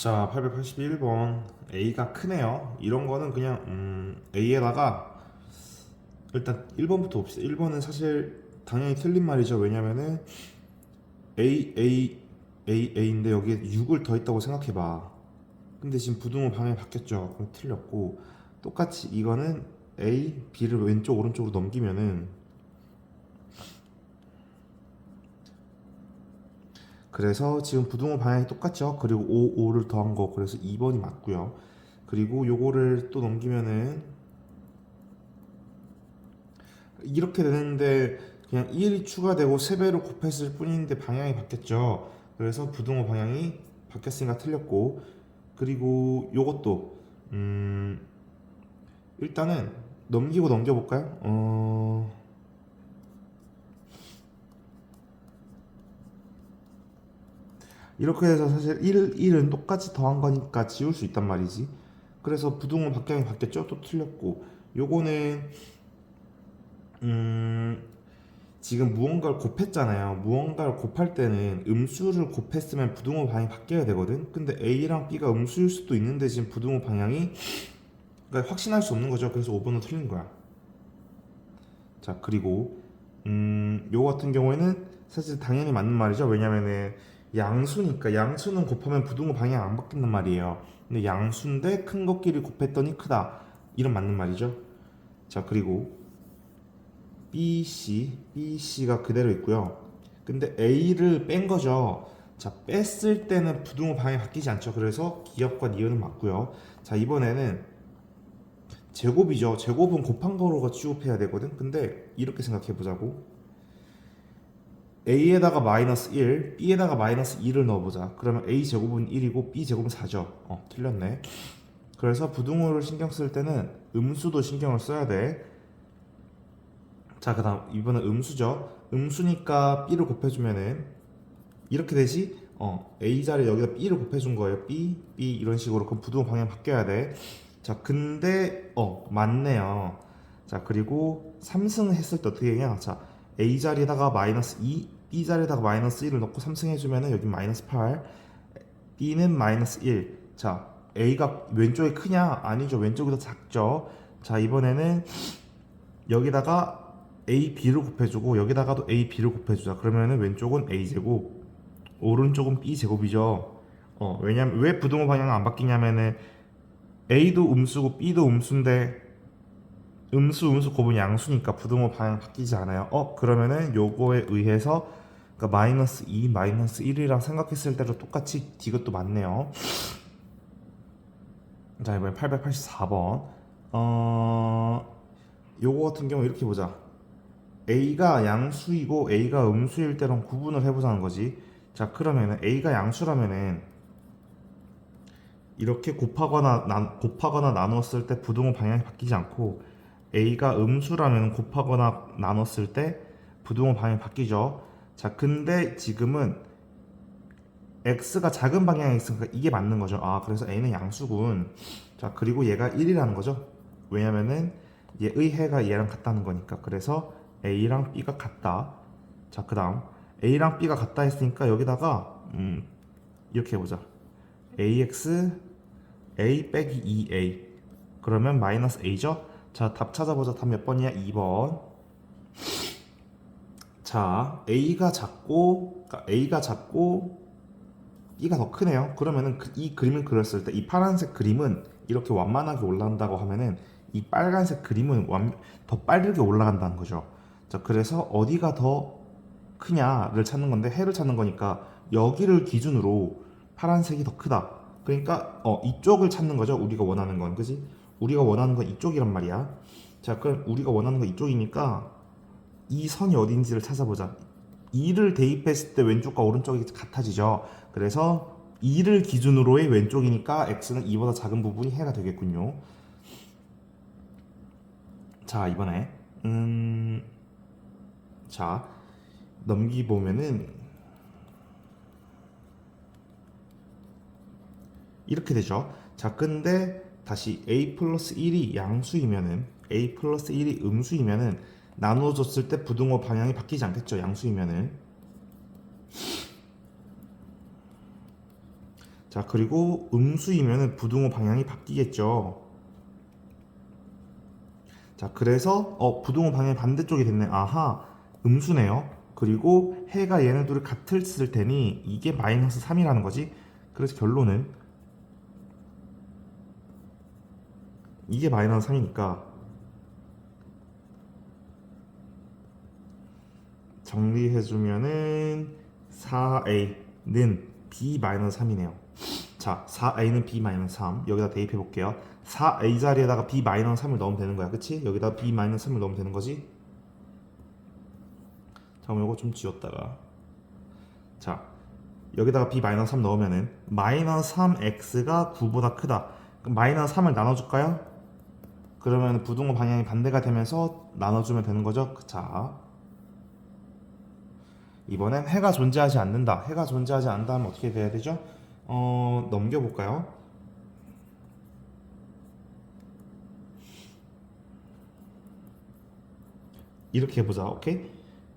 자, 881번. A가 크네요. 이런 거는 그냥 A에다가 일단 1번부터 봅시다. 1번은 사실 당연히 틀린 말이죠. 왜냐면은 A인데 여기에 6을 더했다고 생각해봐. 근데 지금 부등호 방향이 바뀌었죠. 그럼 틀렸고, 똑같이 이거는 A, B를 왼쪽 오른쪽으로 넘기면은, 그래서 지금 부등호 방향이 똑같죠. 그리고 5를 더한 거, 그래서 2번이 맞고요. 그리고 요거를 또 넘기면은 이렇게 되는데 그냥 1이 추가되고 3배로 곱했을 뿐인데 방향이 바뀌었죠. 그래서 부등호 방향이 바뀌었으니까 틀렸고, 그리고 요것도 음 일단은 넘기고 넘겨볼까요? 이렇게 해서 사실 1은 똑같이 더한 거니까 지울 수 있단 말이지. 그래서 부등호 방향이 바뀌었죠. 또 틀렸고, 요거는 음 지금 무언가를 곱했잖아요. 무언가를 곱할 때는 음수를 곱했으면 부등호 방향이 바뀌어야 되거든. 근데 A랑 B가 음수일 수도 있는데 지금 부등호 방향이, 그러니까 확신할 수 없는 거죠. 그래서 5번은 틀린 거야. 자, 그리고 요거 같은 경우에는 사실 당연히 맞는 말이죠. 왜냐면은 양수니까, 양수는 곱하면 부등호 방향 안 바뀐단 말이에요. 근데 양수인데 큰 것끼리 곱했더니 크다. 이런 맞는 말이죠. 자, 그리고 BC가 그대로 있고요. 근데 A를 뺀 거죠. 자, 뺐을 때는 부등호 방향이 바뀌지 않죠. 그래서 기업과 니은은 맞고요. 자, 이번에는 제곱이죠. 제곱은 곱한 거로가 취급해야 되거든. 근데 이렇게 생각해 보자고. A에다가 마이너스 1, B에다가 마이너스 2를 넣어보자. 그러면 A 제곱은 1이고 B 제곱은 4죠. 틀렸네. 그래서 부등호를 신경 쓸 때는 음수도 신경을 써야 돼. 자, 그 다음 이번엔 음수죠. 음수니까 B를 곱해주면은 이렇게 되지. A 자리 여기다 B를 곱해준 거예요. B 이런 식으로. 그럼 부등호 방향 바뀌어야 돼. 자, 근데 맞네요. 자, 그리고 3승 했을 때 어떻게 되냐. 자, A 자리에다가 마이너스 2, B 자리에다가 마이너스 1을 넣고 3승 해주면은 여기 마이너스 8, B는 마이너스 1. 자, A가 왼쪽이 크냐? 아니죠. 왼쪽이 더 작죠. 자, 이번에는 여기다가 A, B를 곱해주고 여기다가도 A, B를 곱해주자. 그러면은 왼쪽은 A 제곱, 오른쪽은 B 제곱이죠. 왜냐면 왜 부등호 방향 안 바뀌냐면은 A도 음수고 B도 음수인데 음수 곱은 양수니까 부등호 방향 바뀌지 않아요. 그러면은 요거에 의해서, 그러니까 마이너스 2, 마이너스 1이랑 생각했을 때도 똑같이 이것도 맞네요. 자, 이번엔 884번. 요거 같은 경우 이렇게 보자. A가 양수이고 A가 음수일 때랑 구분을 해보자는 거지. 자, 그러면은 A가 양수라면은 이렇게 곱하거나 나눴을 때 부등호 방향이 바뀌지 않고, A가 음수라면 곱하거나 나눴을 때 부등호 방향이 바뀌죠. 자, 근데 지금은 X가 작은 방향에 있으니까 이게 맞는 거죠. 아, 그래서 A는 양수군. 자, 그리고 얘가 1이라는 거죠. 왜냐면은 얘의 해가 얘랑 같다는 거니까. 그래서 A랑 B가 같다. 자, 그 다음 A랑 B가 같다 했으니까 여기다가 이렇게 해보자. AX A 빼기 2A, 그러면 마이너스 A죠. 자, 답 찾아보자. 답 몇 번이야? 2번. 자, A가 작고 B가 더 크네요. 그러면은 이 그림을 그렸을 때 이 파란색 그림은 이렇게 완만하게 올라간다고 하면은 이 빨간색 그림은 더 빠르게 올라간다는 거죠. 자, 그래서 어디가 더 크냐를 찾는 건데, 해를 찾는 거니까 여기를 기준으로 파란색이 더 크다. 그러니까 이쪽을 찾는 거죠. 우리가 원하는 건, 그지? 우리가 원하는 건 이쪽이란 말이야. 자, 그럼 우리가 원하는 건 이쪽이니까 이 선이 어딘지를 찾아보자. 2를 대입했을 때 왼쪽과 오른쪽이 같아지죠. 그래서 2를 기준으로의 왼쪽이니까 x는 2보다 작은 부분이 해가 되겠군요. 자, 이번에 자, 넘기 보면은 이렇게 되죠. 자, 근데 다시 a 플러스 1이 양수이면은, a 플러스 1이 음수이면은 나눠줬을 때 부등호 방향이 바뀌지 않겠죠. 양수이면은. 자, 그리고 음수이면은 부등호 방향이 바뀌겠죠. 자, 그래서 부등호 방향이 반대쪽이 됐네. 아하, 음수네요. 그리고 해가 얘네 둘이 같을 테니 이게 마이너스 3이라는 거지. 그래서 결론은 이게 마이너스 3이니까 정리해주면은 4a는 b-3이네요. 자, 4a는 b-3 여기다 대입해 볼게요. 4a 자리에다가 b-3을 넣으면 되는 거야. 그치? 여기다 b-3을 넣으면 되는 거지? 잠깐만, 이거 좀 지웠다가. 자, 여기다가 b-3 넣으면은 마이너스 3x가 9보다 크다. 그럼 마이너스 3을 나눠줄까요? 그러면 부등호 방향이 반대가 되면서 나눠주면 되는 거죠. 자, 이번엔 해가 존재하지 않는다. 해가 존재하지 않는다 하면 어떻게 돼야 되죠? 넘겨볼까요? 이렇게 해보자. 오케이?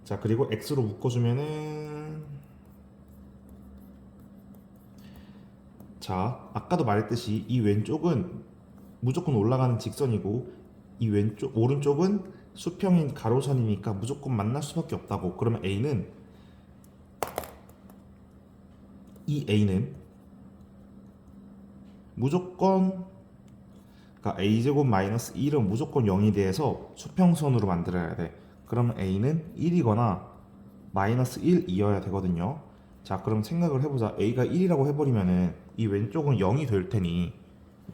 자, 그리고 x로 묶어주면은, 자, 아까도 말했듯이 이 왼쪽은 무조건 올라가는 직선이고 이 왼쪽 오른쪽은 수평인 가로선이니까 무조건 만날 수밖에 없다고. 그러면 A는 무조건, 그러니까 a제곱 마이너스 1은 무조건 0이 돼서 수평선으로 만들어야 돼. 그러면 a는 1이거나 마이너스 1이어야 되거든요. 자, 그럼 생각을 해보자. a가 1이라고 해버리면은 이 왼쪽은 0이 될 테니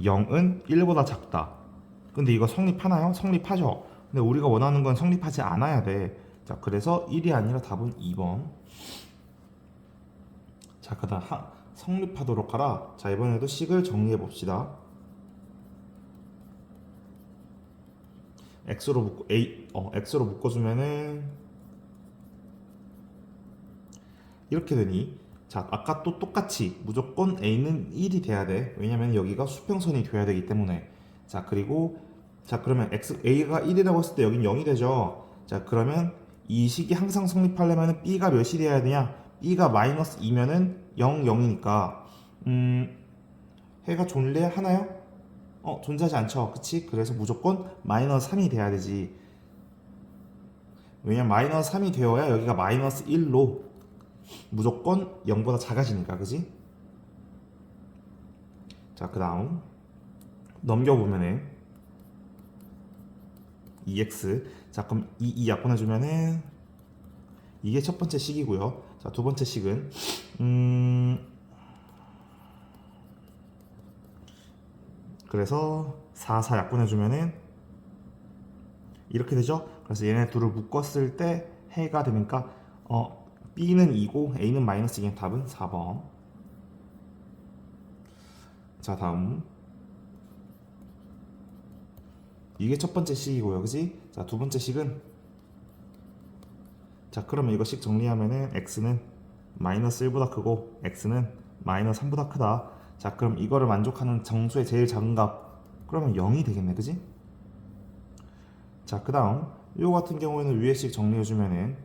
0은 1보다 작다. 근데 이거 성립하나요? 성립하죠. 근데 우리가 원하는 건 성립하지 않아야 돼. 자, 그래서 1이 아니라 답은 2번. 자, 그다음 성립하도록 하라. 자, 이번에도 식을 정리해 봅시다. x로 묶어주면은 이렇게 되니, 자, 아까 또 똑같이 무조건 a는 1이 돼야 돼. 왜냐면 여기가 수평선이 돼야 되기 때문에. 자, 그리고 자, 그러면 a가 1이라고 했을 때 여긴 0이 되죠. 자, 그러면 이 식이 항상 성립하려면 b가 몇이 돼야 되냐? b가 마이너스 2면은 0, 0이니까 해가 존재하나요? 존재하지 않죠. 그치? 그래서 무조건 마이너스 3이 돼야 되지. 왜냐면 마이너스 3이 되어야 여기가 마이너스 1로 무조건 0보다 작아지니까. 그지? 자, 그 다음 넘겨보면은 2x. 자, 그럼 이 약분해주면은 이게 첫 번째 식이고요. 자, 두 번째 식은 그래서 4 약분해주면은 이렇게 되죠. 그래서 얘네 둘을 묶었을 때 해가 되니까 b는 2고 a는 마이너스 2인 답은 4번. 자, 다음 이게 첫 번째 식이고요. 그지? 자, 두 번째 식은, 자, 그러면 이거 식 정리하면은 x는 마이너스 1보다 크고 x는 마이너스 3보다 크다. 자, 그럼 이거를 만족하는 정수의 제일 작은 값, 그러면 0이 되겠네. 그지? 자, 그 다음 이거 같은 경우에는 위에 식 정리해주면은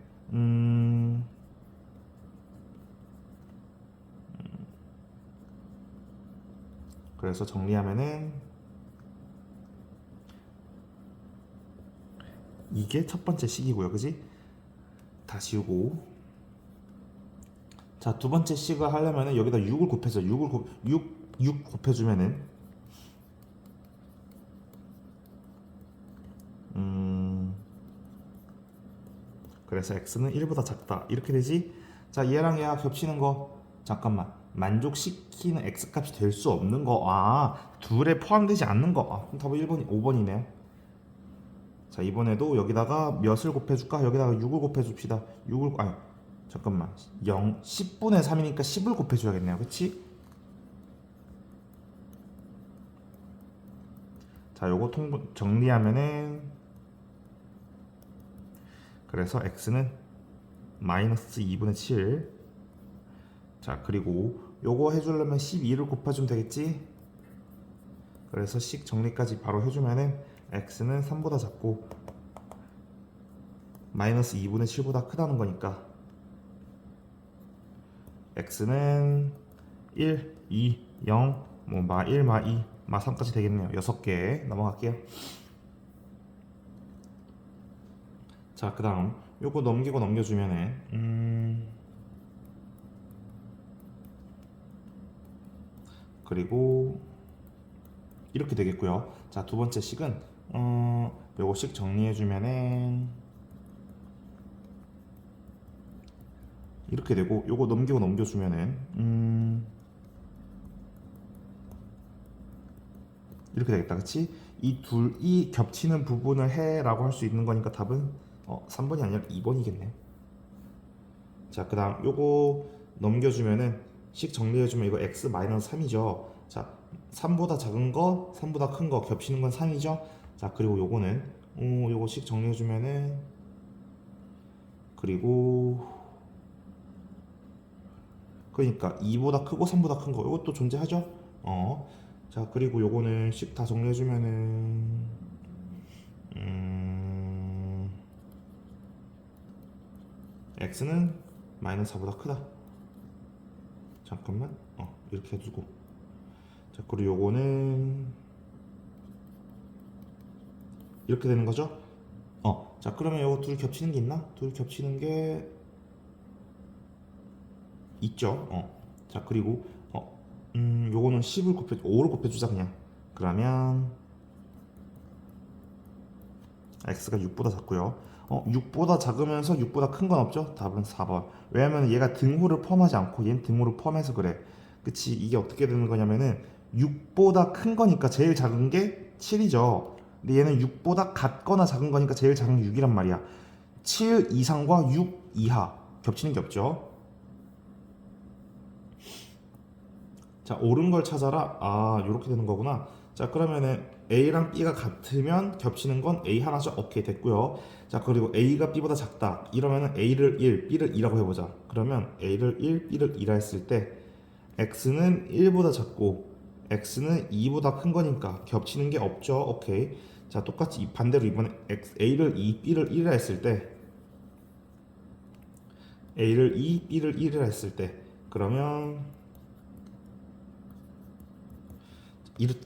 그래서 정리하면은 이게 첫 번째 식이고요. 그지? 다 지우고, 자, 두 번째 식을 하려면은 여기다 6을 곱해줘. 6 곱해주면은 그래서 x는 1보다 작다. 이렇게 되지? 자, 얘랑 얘가 겹치는 거, 잠깐만, 만족시키는 x값이 될 수 없는 거, 둘에 포함되지 않는 거. 그럼 답은 1번, 5번이네요. 자, 이번에도 여기다가 몇을 곱해줄까? 여기다가 6을 곱해줍시다. 잠깐만, 10분의 3이니까 10을 곱해줘야겠네요. 그치? 자, 요거 정리하면은 그래서 x는 마이너스 2분의 7. 자, 그리고 요거 해주려면 12를 곱해주면 되겠지? 그래서 식 정리까지 바로 해주면은 x는 3보다 작고 마이너스 2분의 7보다 크다는 거니까 x는 1, 2, 0, 뭐 마 1, 마 2, 마 3까지 되겠네요. 6개 넘어갈게요. 자, 그 다음 요거 넘기고 넘겨주면은 그리고 이렇게 되겠고요. 자, 두 번째 식은 요거식 정리해주면은 이렇게 되고, 요거 넘기고 넘겨주면은 이렇게 되겠다, 그치? 이 둘이 겹치는 부분을 해라고 할 수 있는 거니까 답은 3번이 아니라 2번이겠네. 자, 그 다음 요거 넘겨주면은 식 정리해주면 이거 x-3이죠. 자, 3보다 작은 거, 3보다 큰 거 겹치는 건 3이죠. 자, 그리고 요거는 요거 식 정리해주면은 그리고 그러니까 2보다 크고 3보다 큰 거 이것도 존재하죠. 자, 그리고 요거는 식 다 정리해주면은 x는 마이너스 4보다 크다. 잠깐만, 이렇게 해두고. 자, 그리고 요거는 이렇게 되는 거죠. 자, 그러면 요거 둘 겹치는 게 있나? 둘 겹치는 게 있죠. 자, 그리고 요거는 10을 5를 곱해주자 그냥. 그러면 x가 6보다 작고요. 6보다 작으면서 6보다 큰 건 없죠? 답은 4번. 왜냐면 얘가 등호를 포함하지 않고 얘는 등호를 포함해서 그래. 그치? 이게 어떻게 되는 거냐면은 6보다 큰 거니까 제일 작은 게 7이죠. 근데 얘는 6보다 같거나 작은 거니까 제일 작은 게 6이란 말이야. 7 이상과 6 이하 겹치는 게 없죠. 자, 옳은 걸 찾아라. 요렇게 되는 거구나. 자, 그러면은 A랑 B가 같으면 겹치는 건 A 하나죠. 오케이, 됐고요. 자, 그리고 A가 B보다 작다. 이러면은 A를 1, B를 2라고 해보자. 그러면 A를 1, B를 2라 했을 때 X는 1보다 작고 X는 2보다 큰 거니까 겹치는 게 없죠. 오케이. 자, 똑같이 반대로 이번에 A를 2, B를 1이라 했을 때 A를 2, B를 1이라 했을 때 그러면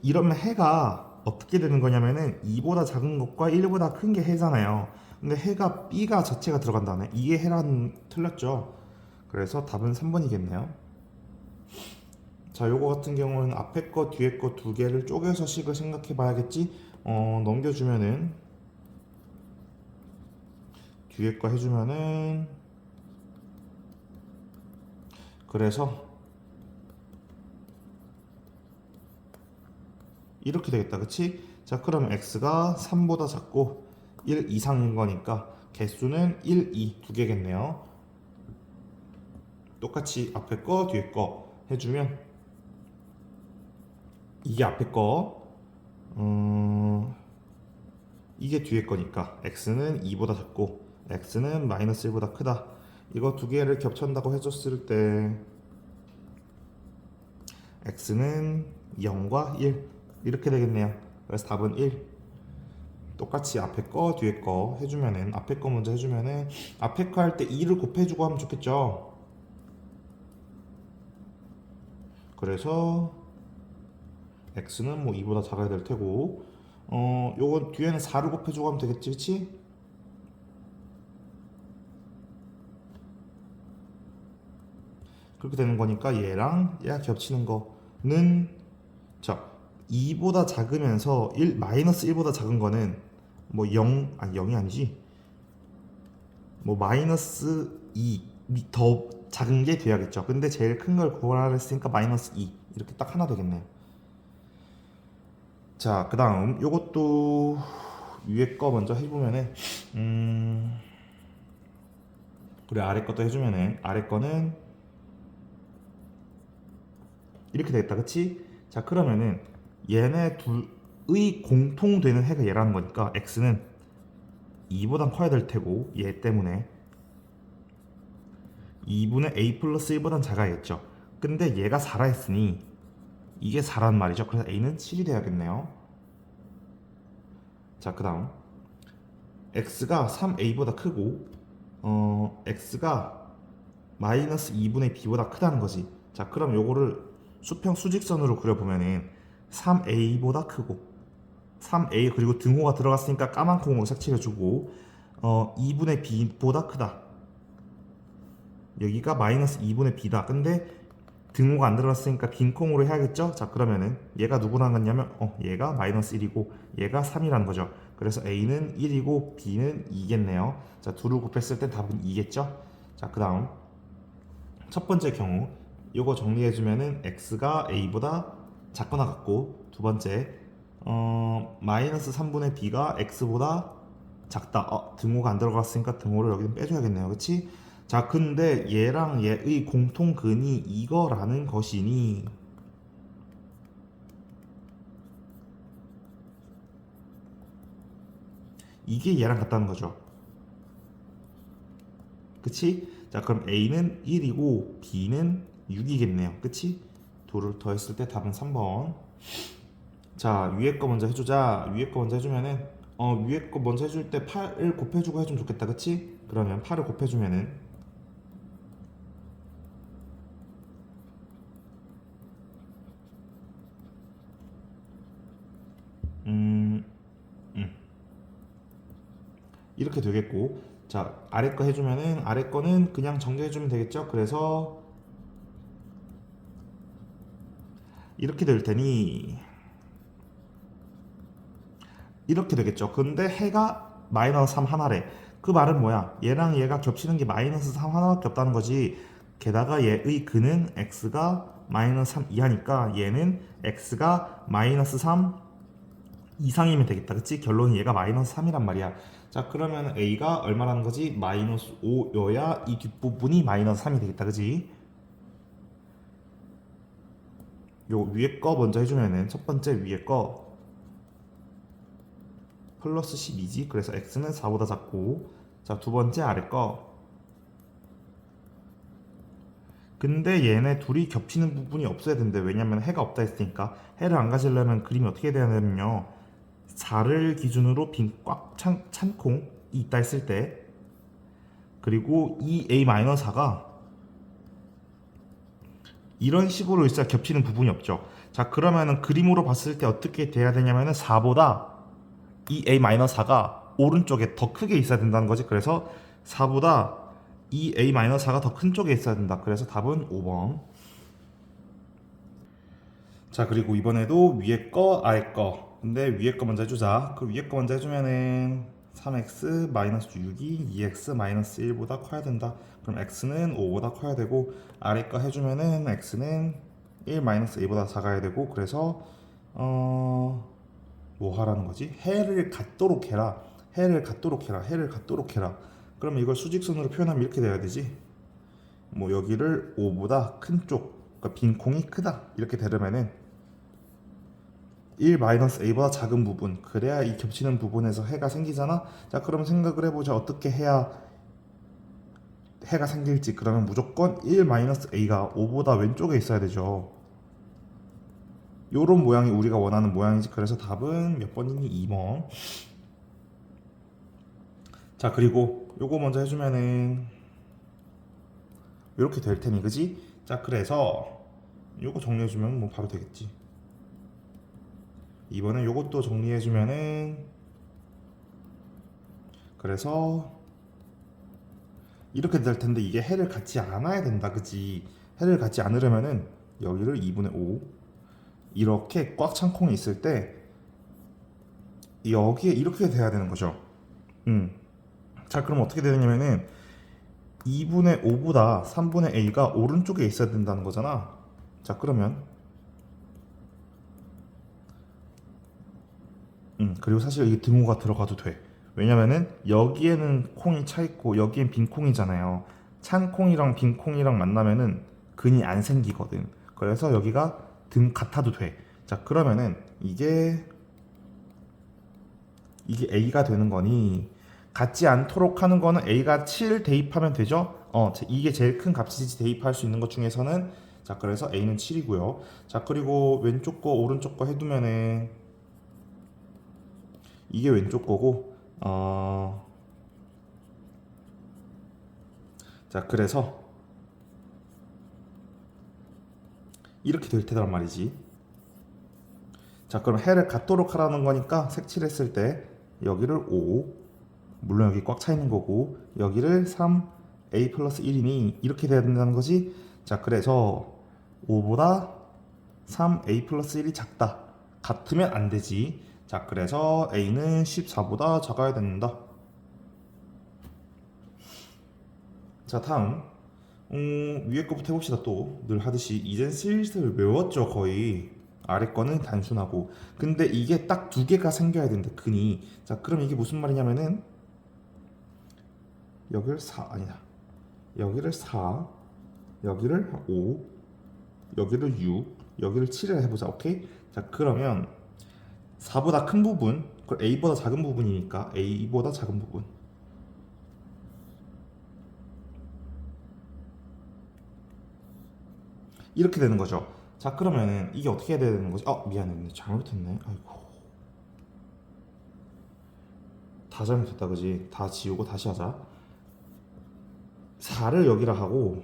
이러면 해가 어떻게 되는 거냐면은 2보다 작은 것과 1보다 큰 게 해잖아요. 근데 해가 B가 자체가 들어간다네. 이게 해란 틀렸죠. 그래서 답은 3번이겠네요. 자, 요거 같은 경우는 앞에 거 뒤에 거 두 개를 쪼개서 식을 생각해 봐야겠지. 넘겨주면은 뒤에 거 해주면은 그래서 이렇게 되겠다, 그치? 자, 그럼 x가 3보다 작고 1 이상인 거니까 개수는 1, 2 두 개겠네요. 똑같이 앞에 거 뒤에 거 해주면 이게 앞에 거 이게 뒤에 거니까 x는 2보다 작고 x는 마이너스 1보다 크다. 이거 두 개를 겹친다고 해줬을 때 x는 0과 1 이렇게 되겠네요. 그래서 답은 1. 똑같이 앞에 거 뒤에 거 해주면은 앞에 거 먼저 해주면은 앞에 거 할 때 2를 곱해주고 하면 좋겠죠. 그래서 x는 뭐 2보다 작아야 될 테고 요건 뒤에는 4를 곱해주고 하면 되겠지, 그치? 그렇게 되는 거니까 얘랑 얘가 겹치는 거는 자 2보다 작으면서 1 마이너스 1보다 작은 거는 뭐 0, 아니 0이 아니지, 뭐 마이너스 2 더 작은 게 돼야겠죠. 근데 제일 큰 걸 구하라 했으니까 마이너스 2 이렇게 딱 하나 되겠네요. 자, 그 다음 요것도 위에 거 먼저 해보면은 그래, 아래 것도 해주면은 아래 거는 이렇게 되겠다, 그치? 자, 그러면은 얘네 둘의 공통되는 해가 얘라는 거니까 x는 2보단 커야 될 테고 얘 때문에 2분의 a 플러스 1보단 작아야겠죠. 근데 얘가 4라 했으니 이게 4란 말이죠. 그래서 a는 7이 돼야겠네요. 자, 그 다음 x가 3a보다 크고 x가 마이너스 2분의 b보다 크다는 거지. 자, 그럼 요거를 수평 수직선으로 그려보면은 3a보다 크고 3a 그리고 등호가 들어갔으니까 까만 콩으로 색칠해주고 2분의 b보다 크다. 여기가 마이너스 2분의 b다. 근데 등호가 안 들어갔으니까 빈 콩으로 해야겠죠? 자, 그러면은 얘가 누구랑 같냐면 얘가 마이너스 1이고 얘가 3이라는 거죠. 그래서 a는 1이고 b는 2겠네요. 자, 둘을 곱했을 때 답은 2겠죠? 자, 그 다음 첫 번째 경우 요거 정리해주면은 x가 a보다 작거나 같고, 두 번째 마이너스 3분의 b가 x보다 작다. 등호가 안 들어갔으니까 등호를 여기는 빼줘야겠네요. 그치? 자, 근데 얘랑 얘의 공통근이 이거라는 것이니 이게 얘랑 같다는 거죠. 그치? 자, 그럼 a는 1이고 b는 6이겠네요. 그치? 둘을 더했을 때 답은 3번. 자, 위에 거 먼저 해주자. 위에 거 먼저 해주면은 위에 거 먼저 해줄 때 8을 곱해주고 해주면 좋겠다. 그치? 그러면 8을 곱해주면은 음, 음, 이렇게 되겠고, 자, 아래 거 해주면은 아래 거는 그냥 정리해주면 되겠죠? 그래서 이렇게 될 테니 이렇게 되겠죠. 근데 해가 마이너스 3 하나래. 그 말은 뭐야? 얘랑 얘가 겹치는 게 마이너스 3 하나밖에 없다는 거지. 게다가 얘의 근은 x가 마이너스 3 이하니까 얘는 x가 마이너스 3 이상이면 되겠다. 그치? 결론은 얘가 마이너스 3이란 말이야. 자, 그러면 a가 얼마라는 거지? 마이너스 5여야 이 뒷부분이 마이너스 3이 되겠다. 그치? 요 위에 거 먼저 해주면은 첫 번째 위에 거 플러스 12지. 그래서 x는 4보다 작고, 자, 두 번째 아래 거. 근데 얘네 둘이 겹치는 부분이 없어야 된대. 왜냐면 해가 없다 했으니까. 해를 안 가지려면 그림이 어떻게 돼야 되냐면요, 4를 기준으로 빈 꽉 찬 콩이 있다 했을 때, 그리고 이 a-4가 이런 식으로 있어야 겹치는 부분이 없죠. 자, 그러면은 그림으로 봤을 때 어떻게 돼야 되냐면은 4보다 이 a-4가 오른쪽에 더 크게 있어야 된다는 거지. 그래서 4보다 이 a-4가 더 큰 쪽에 있어야 된다. 그래서 답은 5번. 자, 그리고 이번에도 위에 거 아래 거. 근데 위에 거 먼저 해주자. 그 위에 거 먼저 해주면은 3x 마이너스 6이 2x 마이너스 1보다 커야 된다. 그럼 x는 5보다 커야 되고, 아래 거 해주면은 x는 1 마이너스 a보다 작아야 되고, 그래서 뭐 하라는 거지? 해를 갖도록 해라. 해를 갖도록 해라. 해를 갖도록 해라. 그러면 이걸 수직선으로 표현하면 이렇게 돼야 되지. 뭐 여기를 5보다 큰 쪽, 그러니까 빈 콩이 크다 이렇게 되려면은 1-a보다 작은 부분, 그래야 이 겹치는 부분에서 해가 생기잖아. 자, 그럼 생각을 해보자. 어떻게 해야 해가 생길지. 그러면 무조건 1-a가 5보다 왼쪽에 있어야 되죠. 요런 모양이 우리가 원하는 모양이지. 그래서 답은 몇 번이니? 2번. 자, 그리고 요거 먼저 해주면은 이렇게 될 테니, 그지? 자, 그래서 요거 정리해주면 뭐 바로 되겠지. 이번엔 요것도 정리해주면은, 그래서 이렇게 될 텐데 이게 해를 갖지 않아야 된다. 그지? 해를 갖지 않으려면은 여기를 2분의 5 이렇게 꽉 찬 콩이 있을 때 여기에 이렇게 돼야 되는 거죠. 자, 그럼 어떻게 되냐면은 2분의 5보다 3분의 a가 오른쪽에 있어야 된다는 거잖아. 자, 그러면 그리고 사실 이게 등호가 들어가도 돼. 왜냐면은 여기에는 콩이 차 있고 여기엔 빈 콩이잖아요. 찬 콩이랑 빈 콩이랑 만나면은 근이 안 생기거든. 그래서 여기가 등 같아도 돼. 자, 그러면은 이게 a가 되는 거니, 같지 않도록 하는 거는 a가 7 대입하면 되죠. 이게 제일 큰 값이지 대입할 수 있는 것 중에서는. 자, 그래서 a는 7이고요. 자, 그리고 왼쪽 거 오른쪽 거 해두면은 이게 왼쪽 거고, 자, 그래서 이렇게 될 테란 말이지. 자, 그럼 해를 갖도록 하라는 거니까 색칠했을 때 여기를 5, 물론 여기 꽉 차 있는 거고 여기를 3, a 플러스 1이니 이렇게 돼야 된다는 거지. 자, 그래서 5보다 3, a 플러스 1이 작다. 같으면 안 되지. 자, 그래서 a는 14보다 작아야 된다. 자, 다음 위에 거부터 해봅시다. 또 늘 하듯이 이젠 슬슬 외웠죠. 거의 아래 거는 단순하고. 근데 이게 딱 두 개가 생겨야 된대, 근이. 자, 그럼 이게 무슨 말이냐면은 여기를 4 아니다, 여기를 4, 여기를 5, 여기를 6, 여기를 7을 해보자. 오케이? 자, 그러면 4보다 큰 부분, 그걸 a보다 작은 부분이니까 a보다 작은 부분, 이렇게 되는 거죠. 자, 그러면은 이게 어떻게 해야 되는 거지? 미안해, 잘못했네. 아이고, 다 잘못했다, 그지? 다 지우고 다시 하자. 4를 여기라 하고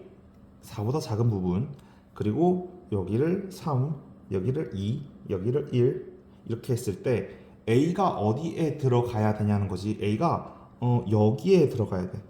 4보다 작은 부분, 그리고 여기를 3, 여기를 2, 여기를 1 이렇게 했을 때 a가 어디에 들어가야 되냐는 거지. a가 여기에 들어가야 돼.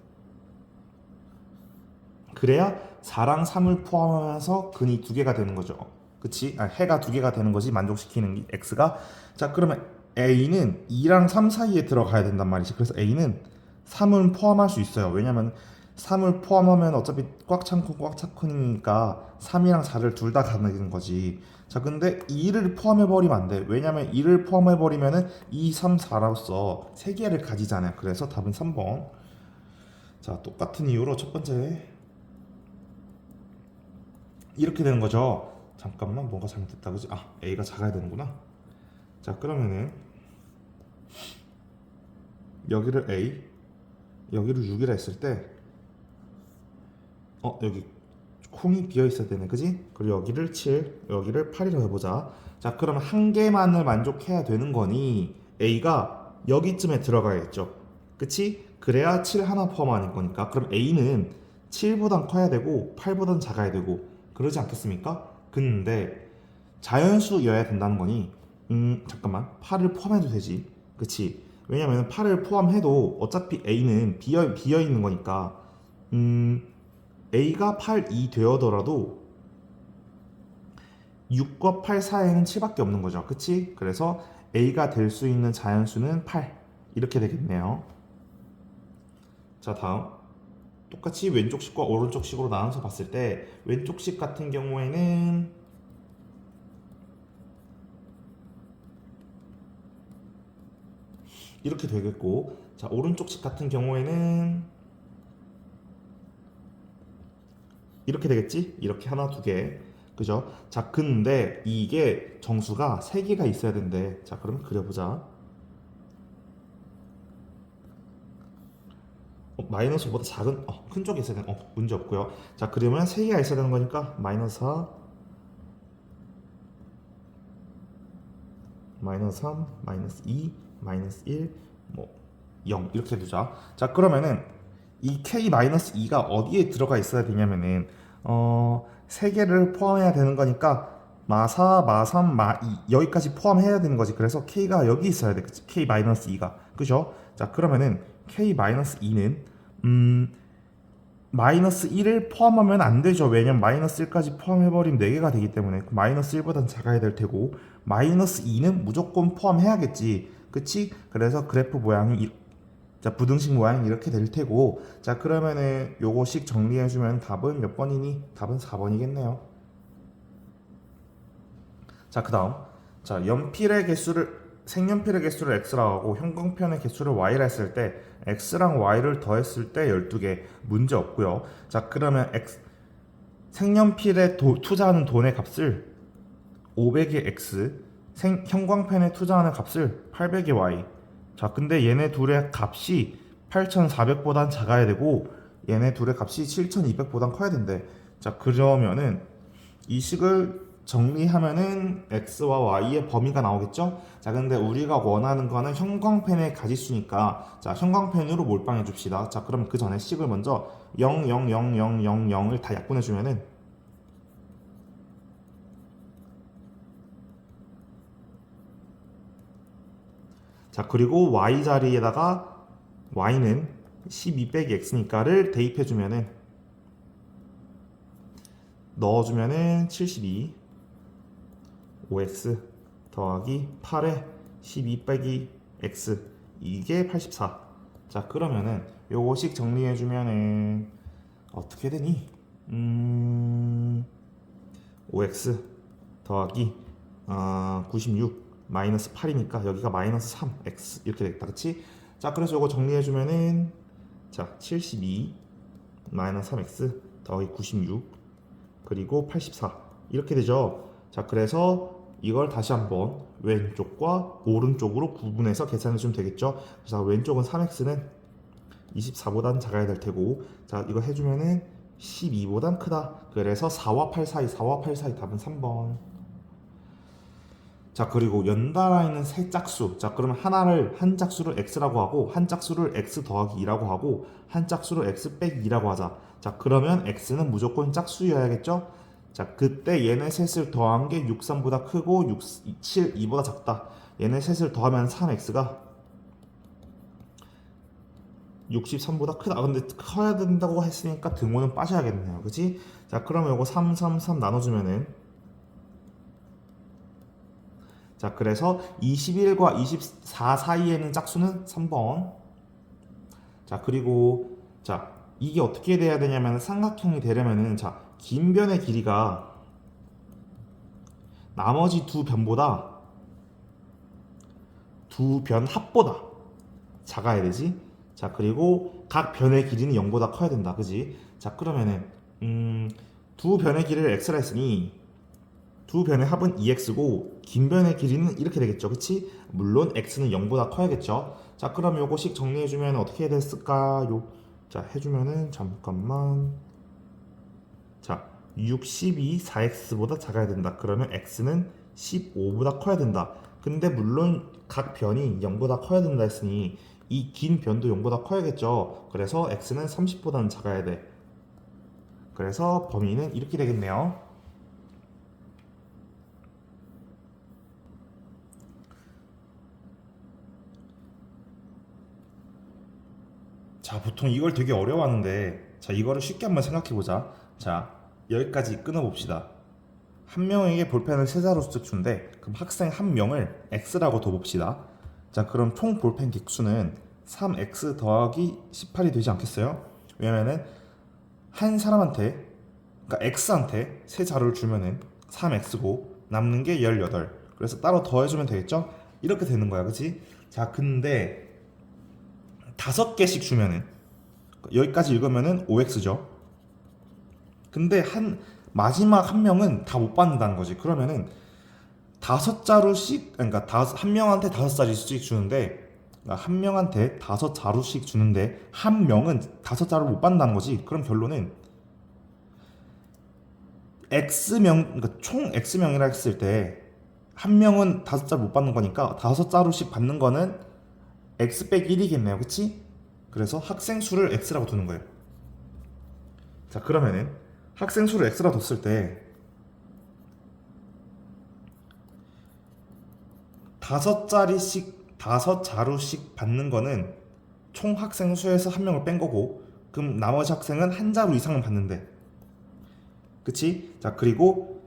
그래야 4랑 3을 포함하면서 근이 두 개가 되는 거죠. 그치? 해가 두 개가 되는 거지, 만족시키는 x가. 자, 그러면 a는 2랑 3 사이에 들어가야 된단 말이지. 그래서 a는 3은 포함할 수 있어요. 왜냐면 3을 포함하면 어차피 꽉 찬코 꽉 차코니까 3이랑 4를 둘 다 가는 거지. 자, 근데 2를 포함해버리면 안 돼. 왜냐면 2를 포함해버리면은 2, 3, 4로서 세 개를 가지잖아요. 그래서 답은 3번. 자, 똑같은 이유로 첫 번째 이렇게 되는 거죠. 잠깐만, 뭔가 잘못됐다, 그지? a가 작아야 되는구나. 자, 그러면은 여기를 a, 여기를 6이라 했을 때 여기 空이 비어 있어야 되네, 그지? 그리고 여기를 7, 여기를 8이라고 해보자. 자, 그러면 한 개만을 만족해야 되는 거니 a가 여기쯤에 들어가야겠죠, 그치? 그래야 7 하나 포함하는 거니까. 그럼 a는 7보단 커야 되고 8보단 작아야 되고 그러지 않겠습니까? 근데 자연수여야 된다는 거니 잠깐만, 8을 포함해도 되지, 그치? 왜냐면 8을 포함해도 어차피 a는 비어 있는 거니까 a가 8이 되어더라도 6과 8 사이에는 7밖에 없는 거죠, 그치? 그래서 a가 될 수 있는 자연수는 8 이렇게 되겠네요. 자, 다음 똑같이 왼쪽식과 오른쪽식으로 나눠서 봤을 때 왼쪽식 같은 경우에는 이렇게 되겠고, 자, 오른쪽식 같은 경우에는 이렇게 되겠지? 이렇게 하나 두 개, 그죠? 자, 근데 이게 정수가 3개가 있어야 된대. 자, 그럼 그려보자. 마이너스보다 작은 큰 쪽에 있어야 되는 문제 없고요. 자, 그러면 3개가 있어야 되는 거니까 마이너스 4, 마이너스 3, 마이너스 2, 마이너스 1, 0 이렇게 두자. 자, 그러면은 이 k-2가 어디에 들어가 있어야 되냐면은 3개를 포함해야 되는 거니까 마4, 마3, 마2 여기까지 포함해야 되는 거지. 그래서 k가 여기 있어야 돼. 그치? k-2가. 그죠? 자, 그러면은 k-2는 마이너스 1을 포함하면 안 되죠. 왜냐면 마이너스 1까지 포함해버리면 4개가 되기 때문에 마이너스 1보단 작아야 될 테고, 마이너스 2는 무조건 포함해야겠지, 그치? 그래서 그래프 모양이 자, 부등식 모양이 이렇게 될 테고, 자, 그러면은 요거식 정리해주면 답은 몇 번이니? 답은 4번이겠네요. 자, 그 다음, 자, 색연필의 개수를 x라고 하고 형광펜의 개수를 y라 했을 때 x랑 y를 더했을 때 12개, 문제 없고요. 자, 그러면 색연필에 투자하는 돈의 값을 500의 x, 형광펜에 투자하는 값을 800의 y. 자, 근데 얘네 둘의 값이 8400보단 작아야 되고 얘네 둘의 값이 7200보단 커야 된대. 자, 그러면은 이 식을 정리하면은 x와 y의 범위가 나오겠죠? 자, 근데 우리가 원하는 거는 형광펜의 가지수니까, 자, 형광펜으로 몰빵해 줍시다. 자, 그럼 그 전에 식을 먼저 0, 0, 0, 0, 0, 0을 다 약분해 주면은 자, 그리고 y 자리에다가 y는 12 빼기 x니까를 대입해주면은 넣어주면은 72 5x 더하기 8에 12 빼기 x 이게 84. 자, 그러면은 요거식 정리해주면은 어떻게 되니? 5x 더하기 96 마이너스 8이니까 여기가 마이너스 3x 이렇게 되겠다, 그치? 자, 그래서 요거 정리해주면은 자 72 마이너스 3x 더하기 96 그리고 84 이렇게 되죠. 자, 그래서 이걸 다시 한번 왼쪽과 오른쪽으로 구분해서 계산해 주면 되겠죠. 그래서 왼쪽은 3x는 24보단 작아야 될 테고, 자, 이거 해주면은 12보단 크다. 그래서 4와 8 사이, 4와 8 사이 답은 3번. 자, 그리고 연달아 있는 세 짝수. 자, 그러면 한 짝수를 x라고 하고, 한 짝수를 x 더하기 2라고 하고, 한 짝수를 x 빼기 2라고 하자. 자, 그러면 x는 무조건 짝수여야겠죠? 자, 그때 얘네 셋을 더한 게 6, 3보다 크고 6, 7, 2보다 작다. 얘네 셋을 더하면 3x가 63보다 크다. 근데 커야 된다고 했으니까 등호는 빠져야겠네요. 그치? 자, 그러면 요거 3, 3, 3 나눠주면은 자, 그래서 21과 24 사이에는 짝수는 3번. 자, 그리고 자, 이게 어떻게 돼야 되냐면 삼각형이 되려면은 자, 긴 변의 길이가 나머지 두 변보다 두 변 합보다 작아야 되지. 자, 그리고 각 변의 길이는 0보다 커야 된다. 그지? 자, 그러면은 두 변의 길이를 x라 했으니 두 변의 합은 2x고 긴 변의 길이는 이렇게 되겠죠. 그치? 물론 x는 0보다 커야겠죠. 자, 그럼 요거식 정리해주면 어떻게 됐을까요? 자, 해주면은 잠깐만. 자, 62 4x보다 작아야 된다. 그러면 x는 15보다 커야 된다. 근데 물론 각 변이 0보다 커야 된다 했으니 이 긴 변도 0보다 커야겠죠. 그래서 x는 30보다는 작아야 돼. 그래서 범위는 이렇게 되겠네요. 자, 보통 이걸 되게 어려워하는데, 자, 이거를 쉽게 한번 생각해보자. 자, 여기까지 끊어봅시다. 한 명에게 볼펜을 세 자루 씩 준대. 그럼 학생 한 명을 x라고 둬봅시다. 자, 그럼 총 볼펜 객수는 3x 더하기 18이 되지 않겠어요? 왜냐면은 한 사람한테, 그러니까 x한테 세 자루를 주면은 3x고 남는 게 18. 그래서 따로 더해주면 되겠죠? 이렇게 되는 거야, 그치? 자, 근데 5개씩 주면은 여기까지 읽으면은 5x죠. 근데 마지막 한 명은 다 못 받는다는 거지. 그러면은 5자루씩, 그러니까 한 명한테 5자루씩 주는데, 그러니까 한 명한테 5자루씩 주는데 한 명은 5자루 못 받는다는 거지. 그럼 결론은 x명, 그러니까 총 x명이라 했을 때 한 명은 5자루 못 받는 거니까 5자루씩 받는 거는 x 빼기 1이겠네요. 그치? 그래서 학생 수를 x라고 두는 거예요. 자, 그러면은 학생 수를 x라고 뒀을 때 5자루씩 받는 거는 총 학생 수에서 한 명을 뺀 거고, 그럼 나머지 학생은 한 자루 이상은 받는데, 그치? 자, 그리고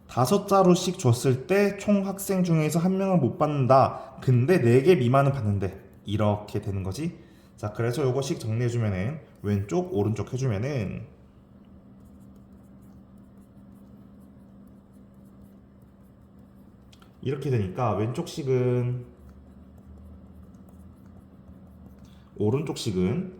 5자루씩 줬을 때 총 학생 중에서 한 명은 못 받는다. 근데 4개 미만은 받는데, 이렇게 되는 거지. 자, 그래서 요거식 정리해주면은 왼쪽 오른쪽 해주면은 이렇게 되니까 왼쪽 식은 오른쪽 식은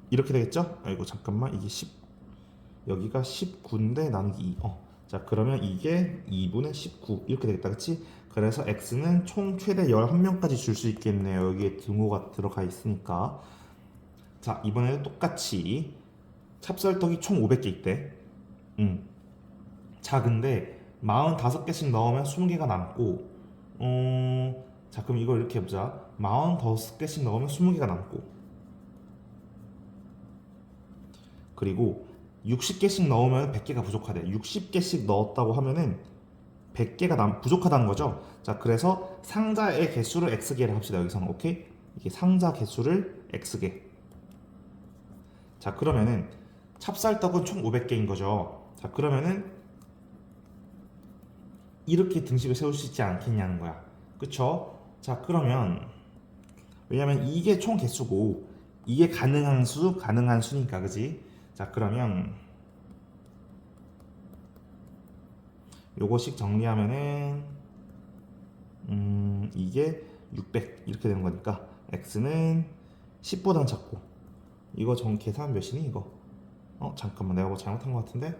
이렇게 되겠죠? 아이고, 잠깐만, 이게 10, 여기가 19인데 나누기 2. 자, 그러면 이게 2분의 19 이렇게 되겠다. 그치? 그래서 x는 총 최대 11명까지 줄 수 있겠네요. 여기에 등호가 들어가 있으니까. 자, 이번에도 똑같이 찹쌀떡이 총 500개 있대. 자, 근데 45개씩 넣으면 20개가 남고, 자, 그럼 이걸 이렇게 해보자. 45개씩 넣으면 20개가 남고, 그리고 60개씩 넣으면 100개가 부족하대. 60개씩 넣었다고 하면은 100개가 부족하다는 거죠. 자, 그래서 상자의 개수를 x개를 합시다. 여기서는 오케이? 이게 상자 개수를 x개. 자, 그러면은 찹쌀떡은 총 500개인 거죠. 자, 그러면은 이렇게 등식을 세울 수 있지 않겠냐는 거야. 그쵸? 자, 그러면 왜냐면 이게 총 개수고 이게 가능한 수니까, 그지? 자, 그러면 요거씩 정리하면은 이게 600 이렇게 되는 거니까 x는 10보단 작고, 이거 계산 몇이니 이거? 잠깐만, 내가 뭐 잘못한 것 같은데?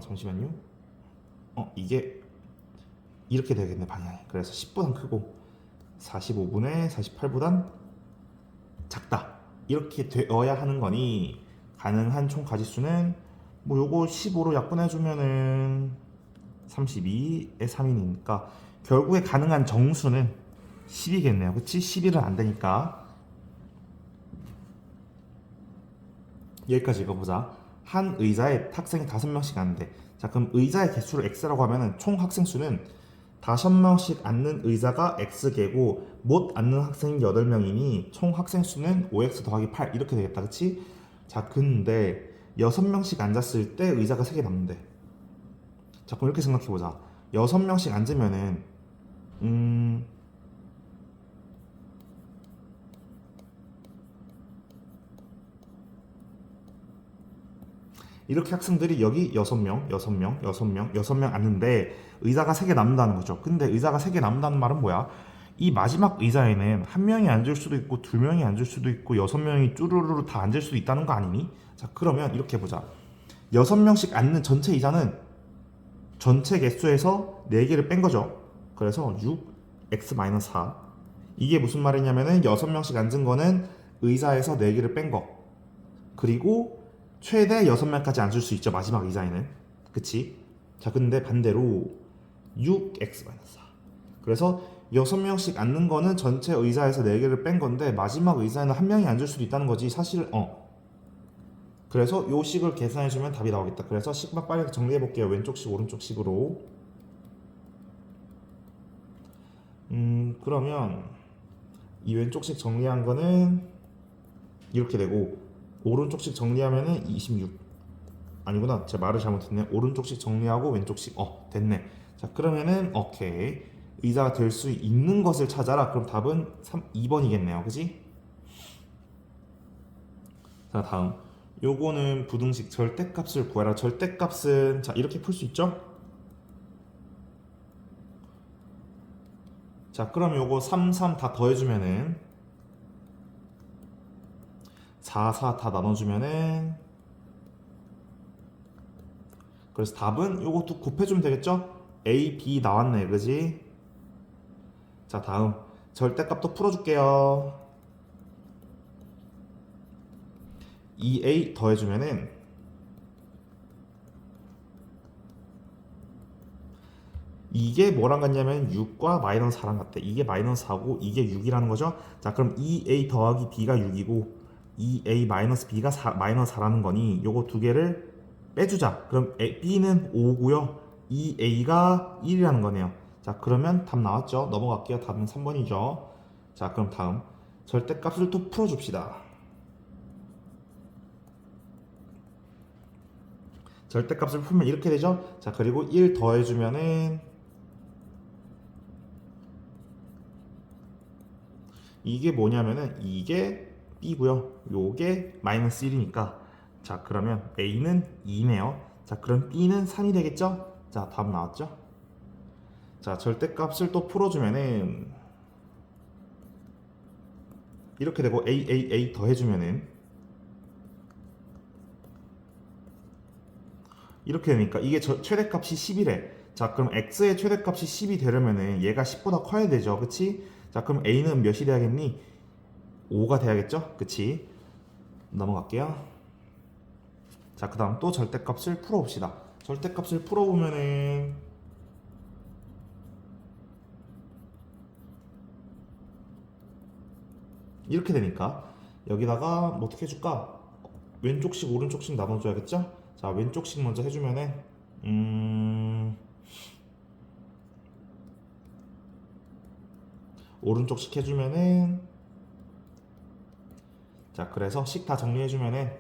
잠시만요. 이게 이렇게 되겠네, 방향이. 그래서 10보단 크고 45분의 48보단 작다, 이렇게 되어야 하는 거니, 가능한 총 가지수는 뭐 요거 15로 약분해주면은 32의 3이니까 결국에 가능한 정수는 10이겠네요. 그치? 11은 안 되니까. 여기까지 읽어보자. 한 의자에 학생이 5명씩 앉는데, 자, 그럼 의자의 개수를 x라고 하면은 총 학생 수는 5명씩 앉는 의자가 x개고 못 앉는 학생이 8명이니 총 학생 수는 5x 더하기 8 이렇게 되겠다. 그치? 자, 근데 6명씩 앉았을 때 의자가 3개 남는데, 자, 그럼 이렇게 생각해보자. 6명씩 앉으면은 이렇게 학생들이 여기 6명 앉는데 의자가 3개 남는다는 거죠. 근데 의자가 3개 남는다는 말은 뭐야? 이 마지막 의자에는 한 명이 앉을 수도 있고 2명이 앉을 수도 있고 6명이 쭈루루루 다 앉을 수도 있다는 거 아니니? 자, 그러면 이렇게 보자. 6명씩 앉는 전체 의자는 전체 개수에서 4개를 뺀 거죠. 그래서 6x-4. 이게 무슨 말이냐면은 6명씩 앉은 거는 의자에서 4개를 뺀 거. 그리고 최대 6명까지 앉을 수 있죠, 마지막 의자에는. 그치? 자, 근데 반대로 6x-4. 그래서 6명씩 앉는 거는 전체 의자에서 4개를 뺀 건데 마지막 의자에는 한 명이 앉을 수도 있다는 거지. 사실 그래서 요 식을 계산해주면 답이 나오겠다. 그래서 식만 빨리 정리해볼게요. 왼쪽식 오른쪽식으로. 그러면 이 왼쪽식 정리한 거는 이렇게 되고, 오른쪽식 정리하면은 26. 아니구나, 제가 말을 잘못했네. 오른쪽식 정리하고 왼쪽식 됐네. 자, 그러면은 오케이, 의자가 될 수 있는 것을 찾아라. 그럼 답은 2번이겠네요. 그지? 자, 다음 요거는 부등식 절대값을 구하라. 절대값은 자, 이렇게 풀 수 있죠? 자, 그럼 요거 3, 3 다 더해주면은 4, 4 다 나눠주면은, 그래서 답은 요것도 곱해주면 되겠죠? A, B 나왔네, 그지? 자, 다음 절대값도 풀어줄게요. 2A 더해주면은 이게 뭐랑 같냐면 6과 마이너스 4랑 같대. 이게 마이너스 4고 이게 6이라는 거죠. 자, 그럼 2A 더하기 B가 6이고 2A 마이너스 B가 마이너스 4라는 거니 요거 두 개를 빼주자. 그럼 B는 5고요 2A가 1이라는 거네요. 자, 그러면 답 나왔죠? 넘어갈게요. 답은 3번이죠. 자, 그럼 다음 절대값을 또 풀어줍시다. 절대값을 풀면 이렇게 되죠? 자, 그리고 1 더해주면은 이게 뭐냐면은 이게 B고요 요게 마이너스 1이니까, 자, 그러면 A는 2네요. 자, 그럼 B는 3이 되겠죠? 자, 답 나왔죠? 자, 절대값을 또 풀어주면은 이렇게 되고 A 더해주면은 이렇게 되니까 이게 최대값이 10이래. 자, 그럼 x의 최대값이 10이 되려면은 얘가 10보다 커야 되죠. 그치? 자, 그럼 a는 몇이 돼야겠니? 5가 돼야겠죠? 그치? 넘어갈게요. 자, 그 다음 또 절대값을 풀어봅시다. 절대값을 풀어보면은 이렇게 되니까 여기다가 뭐 어떻게 해줄까? 왼쪽씩 오른쪽씩 나눠줘야겠죠? 자, 왼쪽씩 먼저 해주면은 오른쪽씩 해주면은 자, 그래서 식 다 정리해주면은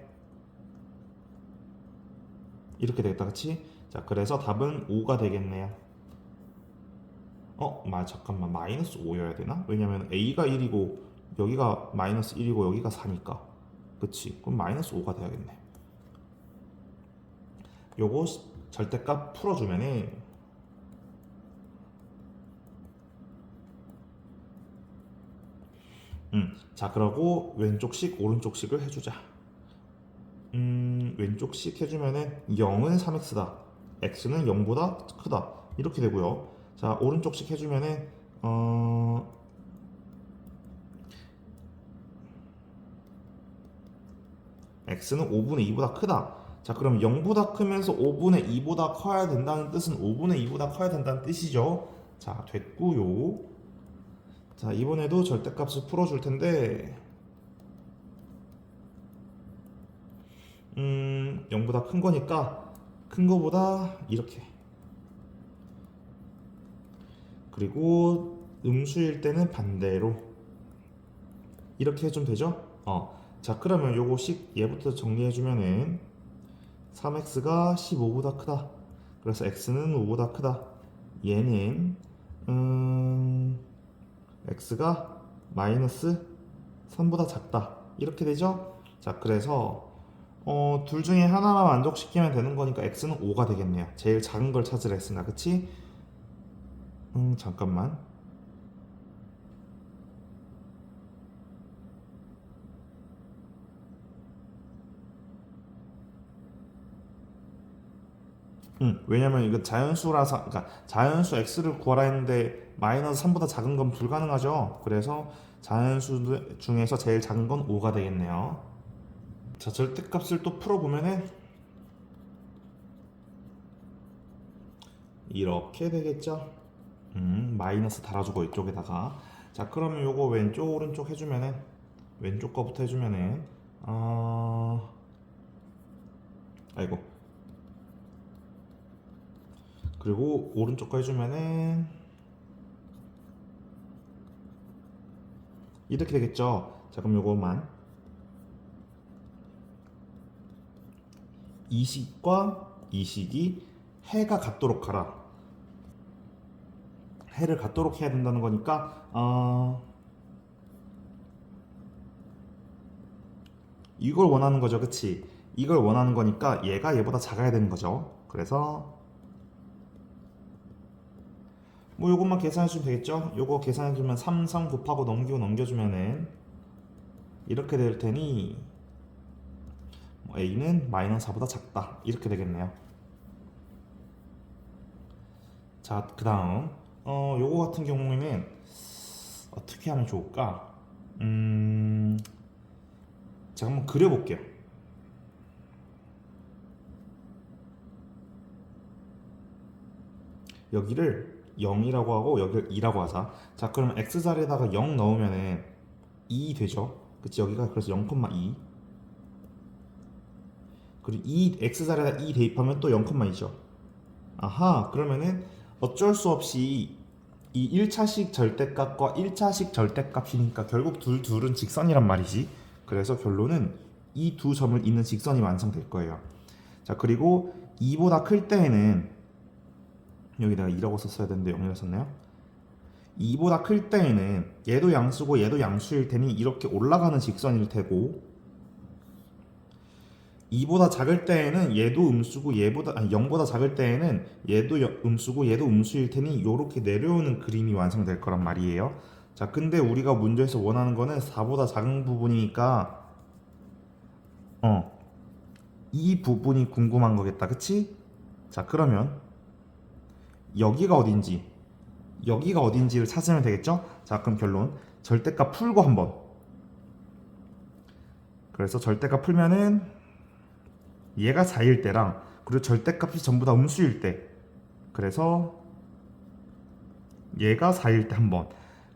이렇게 되겠다, 그치? 자, 그래서 답은 5가 되겠네요. 잠깐만, 마이너스 5여야 되나? 왜냐면 a가 1이고 여기가 마이너스 1이고 여기가 4니까, 그치? 그럼 마이너스 5가 돼야겠네. 요거 절대값 풀어주면은 자, 그러고 왼쪽식 오른쪽식을 해주자. 왼쪽식 해주면은 0은 3x다, x는 0보다 크다, 이렇게 되고요. 자, 오른쪽식 해주면은 x는 5분의 2보다 크다. 자, 그럼 0보다 크면서 5분의 2보다 커야 된다는 뜻은 5분의 2보다 커야 된다는 뜻이죠. 자, 됐고요. 자, 이번에도 절대값을 풀어줄 텐데 0보다 큰 거니까 큰 거보다 이렇게, 그리고 음수일 때는 반대로 이렇게 해주면 되죠. 자, 그러면 요거식 얘부터 정리해주면은 3x가 15보다 크다, 그래서 x는 5보다 크다, 얘는 x가 마이너스 3보다 작다, 이렇게 되죠. 자, 그래서 둘 중에 하나만 만족시키면 되는 거니까 x는 5가 되겠네요. 제일 작은 걸 찾으라 했으니까, 그치? 잠깐만. 왜냐면 이거 자연수라서, 그러니까 자연수 x를 구하라 했는데 마이너스 3보다 작은 건 불가능하죠. 그래서 자연수 중에서 제일 작은 건 5가 되겠네요. 자, 절대값을 또 풀어보면은 이렇게 되겠죠. 마이너스 달아주고 이쪽에다가. 자, 그러면 요거 왼쪽 오른쪽 해주면은, 왼쪽 거부터 해주면은 아이고, 그리고 오른쪽 거 해주면은 이렇게 되겠죠. 자, 그럼 요거만 이 식과 이 식이 해가 같도록 하라. 해를 같도록 해야 된다는 거니까 이걸 원하는 거죠, 그치? 이걸 원하는 거니까 얘가 얘보다 작아야 되는 거죠. 그래서 뭐 요것만 계산해 주면 되겠죠? 요거 계산해 주면 3, 3 곱하고 넘기고 넘겨주면은 이렇게 될 테니 a는 마이너스 4보다 작다, 이렇게 되겠네요. 자, 그 다음 요거 같은 경우에는 어떻게 하면 좋을까? 제가 한번 그려볼게요. 여기를 0이라고 하고 여기를 2라고 하자. 자, 그러면 x 자리에다가 0 넣으면은 2 되죠. 그치? 여기가 그래서 0,2. 그리고 2 x 자리에다 2 대입하면 또 0,2죠. 아하, 그러면은 어쩔 수 없이 이 1차식 절대값과 1차식 절대값이니까 결국 둘은 직선이란 말이지. 그래서 결론은 이 두 점을 잇는 직선이 완성될 거예요. 자, 그리고 2보다 클 때에는 여기다가 2라고 썼어야 되는데 0이라고 썼네요. 2보다 클 때에는 얘도 양수고 얘도 양수일 테니 이렇게 올라가는 직선일 테고, 2보다 작을 때에는 얘도 음수고 얘보다 0보다 작을 때에는 얘도 음수고 얘도 음수일 테니 이렇게 내려오는 그림이 완성될 거란 말이에요. 자, 근데 우리가 문제에서 원하는 거는 4보다 작은 부분이니까 이 부분이 궁금한 거겠다, 그치? 자, 그러면 여기가 어딘지를 찾으면 되겠죠? 자, 그럼 결론 절대값 풀고 한번. 그래서 절대값 풀면은 얘가 4일 때랑 그리고 절대값이 전부 다 음수일 때, 그래서 얘가 4일 때 한번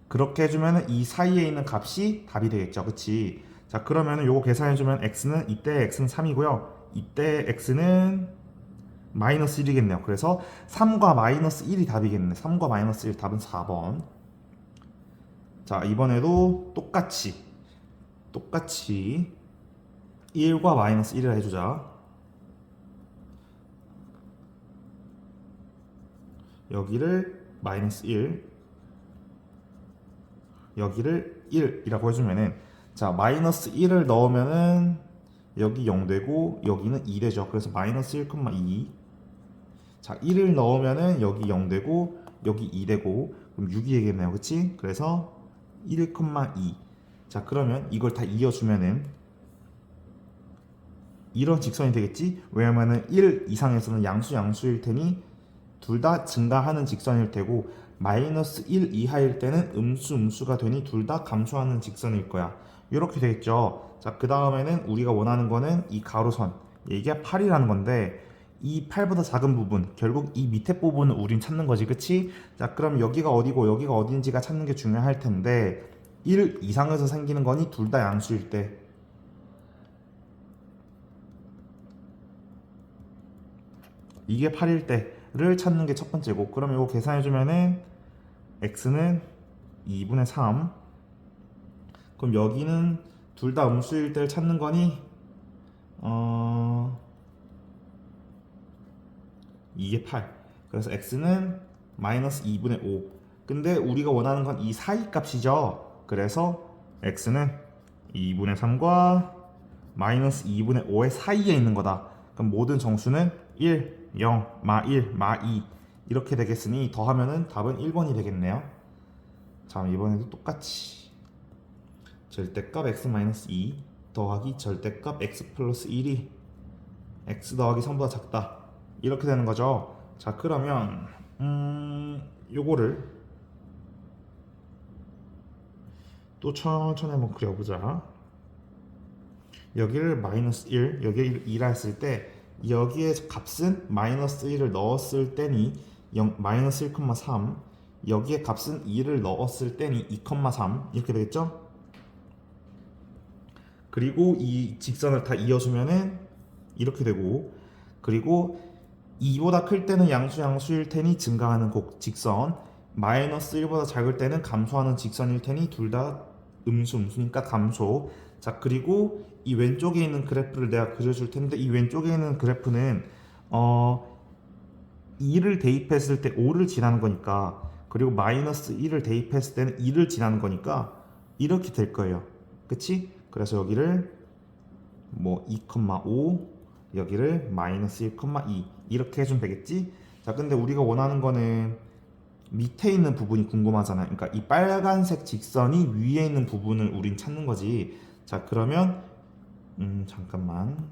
그렇게 해주면 이 사이에 있는 값이 답이 되겠죠, 그치? 자, 그러면은 요거 계산해주면 x는 이때 x는 3이고요 이때 x는 마이너스 1이겠네요. 그래서 3과 마이너스 1이 답이겠네. 3과 마이너스 1 답은 4번. 자, 이번에도 똑같이 1과 마이너스 1이라 해주자. 여기를 마이너스 1, 여기를 1이라고 해주면은, 자, 마이너스 1을 넣으면은 여기 0 되고 여기는 2 되죠. 그래서 마이너스 1,2. 자, 1을 넣으면은 여기 0 되고 여기 2 되고, 그럼 6이 되겠네요. 그치? 그래서 1,2. 자, 그러면 이걸 다 이어주면은 이런 직선이 되겠지? 왜냐면은 1 이상에서는 양수일 테니 둘 다 증가하는 직선일 테고, 마이너스 1 이하일 때는 음수가 되니 둘 다 감소하는 직선일 거야. 이렇게 되겠죠. 자, 그 다음에는 우리가 원하는 거는 이 가로선, 이게 8이라는 건데, 이 8보다 작은 부분, 결국 이 밑에 부분을 우린 찾는 거지, 그치? 자, 그럼 여기가 어디고 여기가 어딘지가 찾는 게 중요할 텐데, 1 이상에서 생기는 거니 둘 다 양수일 때, 이게 8일 때를 찾는 게 첫 번째고, 그럼 이거 계산해주면은 x는 2분의 3. 그럼 여기는 둘 다 음수일 때를 찾는 거니 이게 8. 그래서 x는 마이너스 2분의 5. 근데 우리가 원하는 건 이 사이 값이죠. 그래서 x는 2분의 3과 마이너스 2분의 5의 사이에 있는 거다. 그럼 모든 정수는 1, 0, 마 1, 마 2 이렇게 되겠으니 더하면은 답은 1번이 되겠네요. 자, 이번에도 똑같이 절대값 x-2 더하기 절대값 x 플러스 1이 x 더하기 3보다 작다. 이렇게 되는 거죠. 자, 그러면 요거를 또 천천히 한번 그려보자. 여기를 마이너스 1, 여기를 2라 했을 때 여기에 값은 마이너스 1을 넣었을 때니 마이너스 1,3, 여기에 값은 2를 넣었을 때니 2,3 이렇게 되겠죠? 그리고 이 직선을 다 이어주면은 이렇게 되고, 그리고 2보다 클 때는 양수일 테니 증가하는 직선, 마이너스 1보다 작을 때는 감소하는 직선일 테니 둘 다 음수니까 감소. 자, 그리고 이 왼쪽에 있는 그래프를 내가 그려줄 텐데, 이 왼쪽에 있는 그래프는 2를 대입했을 때 5를 지나는 거니까, 그리고 마이너스 1을 대입했을 때는 2를 지나는 거니까 이렇게 될 거예요. 그치? 그래서 여기를 뭐 2,5, 여기를 마이너스 1,2 이렇게 해주면 되겠지? 자, 근데 우리가 원하는 거는 밑에 있는 부분이 궁금하잖아요. 그러니까 이 빨간색 직선이 위에 있는 부분을 우린 찾는 거지. 자, 그러면 잠깐만,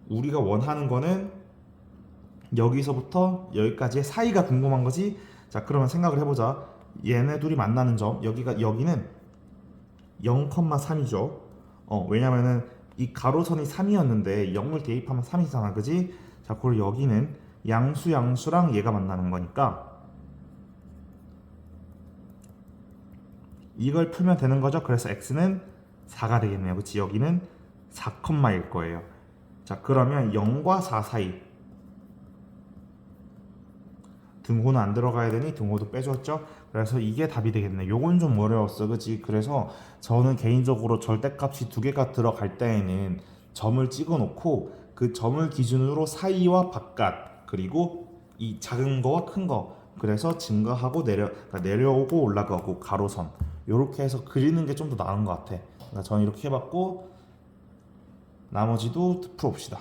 우리가 원하는 거는 여기서부터 여기까지의 사이가 궁금한 거지. 자, 그러면 생각을 해보자. 얘네 둘이 만나는 점, 여기는 0,3이죠. 왜냐면은 이 가로선이 3이었는데 0을 대입하면 3이잖아, 그지? 자, 그리고 여기는 양수랑 얘가 만나는 거니까 이걸 풀면 되는 거죠. 그래서 x는 4가 되겠네요. 그치? 여기는 4,일 거예요. 자, 그러면 0과 4 사이, 등호는 안 들어가야 되니 등호도 빼줬죠. 그래서 이게 답이 되겠네. 요건 좀 어려웠어, 그치? 그래서 저는 개인적으로 절대값이 두 개가 들어갈 때에는 점을 찍어 놓고 그 점을 기준으로 사이와 바깥, 그리고 이 작은 거와 큰 거, 그래서 증가하고 그러니까 내려오고 올라가고 가로선, 요렇게 해서 그리는 게 좀 더 나은 것 같아. 그러니까 저는 이렇게 해봤고 나머지도 풀어봅시다.